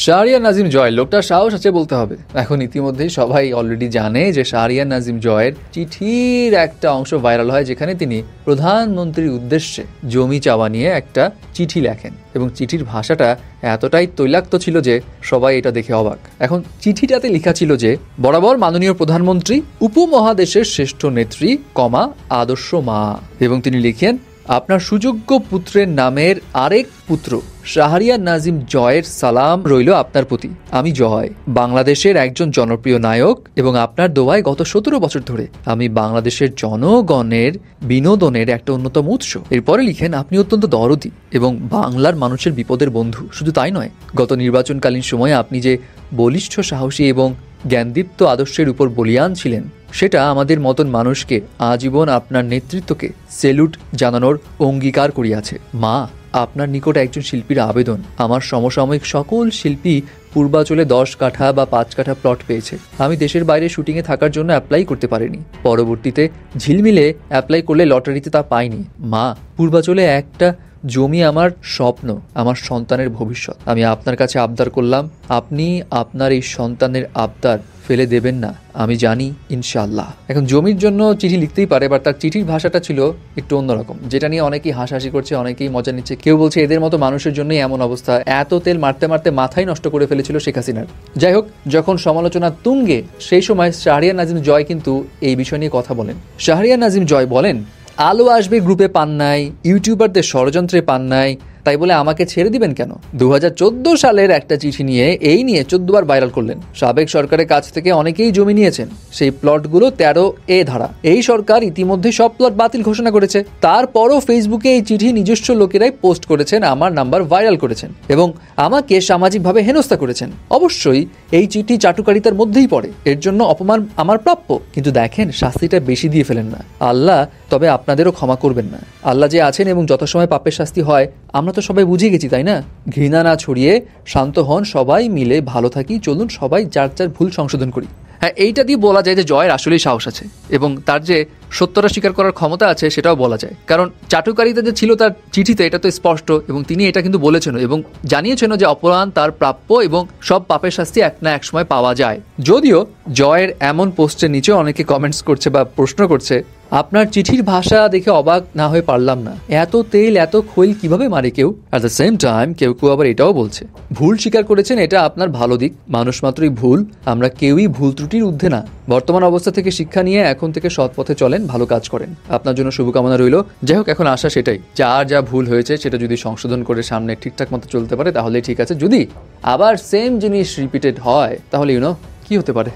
শাহরিয়ার নাজিম জয়, লোকটার সাহস আছে বলতে হবে। এখন ইতিমধ্যেই সবাই অলরেডি জানে যে শাহরিয়ার নাজিম জয়ের চিঠির একটা অংশ ভাইরাল হয়, যেখানে তিনি প্রধানমন্ত্রীর উদ্দেশ্যে জমি চাওয়া নিয়ে একটা চিঠি লেখেন এবং চিঠির ভাষাটা এতটাই তৈলাক্ত ছিল যে সবাই এটা দেখে অবাক। এখন চিঠিটাতে লেখা ছিল যে, বরাবর মাননীয় প্রধানমন্ত্রী, উপমহাদেশের শ্রেষ্ঠ নেত্রী, আদর্শ মা, এবং তিনি লিখেন, আপনার সুযোগ্য পুত্রের নামের আরেক পুত্র শাহরিয়ার নাজিম জয়ের সালাম রইল আপনার প্রতি। আমি জয়, বাংলাদেশের একজন জনপ্রিয় নায়ক, এবং আপনার দোয়ায় গত 17 বছর ধরে আমি বাংলাদেশের জনগণের বিনোদনের একটা অন্যতম উৎস। এরপরে লিখেন, আপনি অত্যন্ত দরদি এবং বাংলার মানুষের বিপদের বন্ধু। শুধু তাই নয়, গত নির্বাচনকালীন সময়ে আপনি যে বলিষ্ঠ, সাহসী এবং জ্ঞানদীপ্ত আদর্শের উপর বলিয়ান ছিলেন, সেটা আমাদের মতন মানুষকে আজীবন আপনার নেতৃত্বকে সেলুট জানানোর অঙ্গীকার করিয়াছে। মা, আপনার নিকট একজন শিল্পীর আবেদন, আমার সমসাময়িক সকল শিল্পী পূর্বাচলে 10 কাঠা বা 5 কাঠা প্লট পেয়েছে। আমি দেশের বাইরে শুটিংয়ে থাকার জন্য অ্যাপ্লাই করতে পারিনি। পরবর্তীতে ঝিলমিলে অ্যাপ্লাই করলে লটারিতে তা পাইনি। মা, পূর্বাচলে একটা জমি আমার স্বপ্ন, আমার সন্তানের ভবিষ্যৎ। আমি আপনার কাছে আবদার করলাম, আপনি আপনার এই সন্তানের আবদার ফেলে দেবেন না, আমি জানি ইনশাআল্লাহ। এখন জমির জন্য চিঠি লিখতেই পারে, বাট তার চিঠির ভাষাটা ছিল একটু অন্যরকম, যেটা নিয়ে অনেকেই হাসাহাসি করছে, অনেকেই মজা নিচ্ছে। কেউ বলছে এদের মতো মানুষের জন্যই এমন অবস্থা, এত তেল মারতে মারতে মাথায় নষ্ট করে ফেলেছিল শেখ হাসিনার। যাই হোক, যখন সমালোচনা তুঙ্গে, সেই সময় শাহরিয়ার নাজিম জয় কিন্তু এই বিষয় নিয়ে কথা বলেন। শাহরিয়ার নাজিম জয় বলেন, আলো আসবে গ্রুপে পান নাই, ইউটিউবারদের ষড়যন্ত্রে পান নাই, তাই বলে আমাকে ছেড়ে দিবেন কেন? 2014 সালের একটা চিঠি নিয়ে 14 বার ভাইরাল করলেন। সাবেক সরকারের কাছ থেকে অনেকেই জমি নিয়েছেন, সেই প্লটগুলো 13A ধারা। এই সরকার ইতিমধ্যে সব প্লট বাতিল ঘোষণা করেছে। তারপরও ফেসবুকে এই চিঠি নিজস্ব লোকেরাই পোস্ট করেছেন, আমার নাম্বার ভাইরাল করেছেন এবং আমাকে সামাজিকভাবে হেনস্থা করেছেন। অবশ্যই এই চিঠি চাটুকারিতার মধ্যেই পড়ে, এর জন্য অপমান আমার প্রাপ্য, কিন্তু দেখেন শাস্তিটা বেশি দিয়ে ফেলেন না। আল্লাহ তবে আপনাদেরও ক্ষমা করবেন না। আল্লাহ যে আছেন এবং যত সময় পাপের শাস্তি হয় আমরা তো সবাই বুঝে গেছি, তাই না? ঘৃণা না ছড়িয়ে শান্ত হন, সবাই মিলে ভালো থাকি, চলুন সবাই যার যার ভুল সংশোধন করি। হ্যাঁ, এইটা দিয়ে বলা যায় যে জয়ের আসলেই সাহস আছে এবং তার যে সত্যটা স্বীকার করার ক্ষমতা আছে সেটাও বলা যায়। কারণ চাটুকারিতা যে ছিল তার চিঠিতে, এটা তো স্পষ্ট, এবং তিনি এটা কিন্তু বলেছেন এবং জানিয়েছেন যে অপরাধ তার প্রাপ্য এবং সব পাপের শাস্তি এক না এক সময় পাওয়া যায়। যদিও জয়ের এমন পোস্টের নিচে অনেকে কমেন্টস করছে বা প্রশ্ন করছে, আপনার চিঠির ভাষা দেখে অবাক না হয়ে পারলাম না, এত তেল এত খৈল কিভাবে মারে কেউ? অ্যাট দ্য সেম টাইম কেউ কেউ আবার এটাও বলছে, ভুল স্বীকার করেছেন, এটা আপনার ভালো দিক। মানুষ মাত্রই ভুল, আমরা কেউই ভুল ত্রুটির ঊর্ধ্বে না। বর্তমান অবস্থা থেকে শিক্ষা নিয়ে এখন থেকে সৎ পথে চলেন, ভালো কাজ করেন। আপনার জন্য শুভকামনা রইল। যাই হোক, এখন আশা সেটাই, যার যা ভুল হয়েছে সেটা যদি সংশোধন করে সামনে ঠিকঠাক মতো চলতে পারে তাহলে ঠিক আছে। যদি আবার সেম জিনিস রিপিটেড হয় তাহলে কি হতে পারে?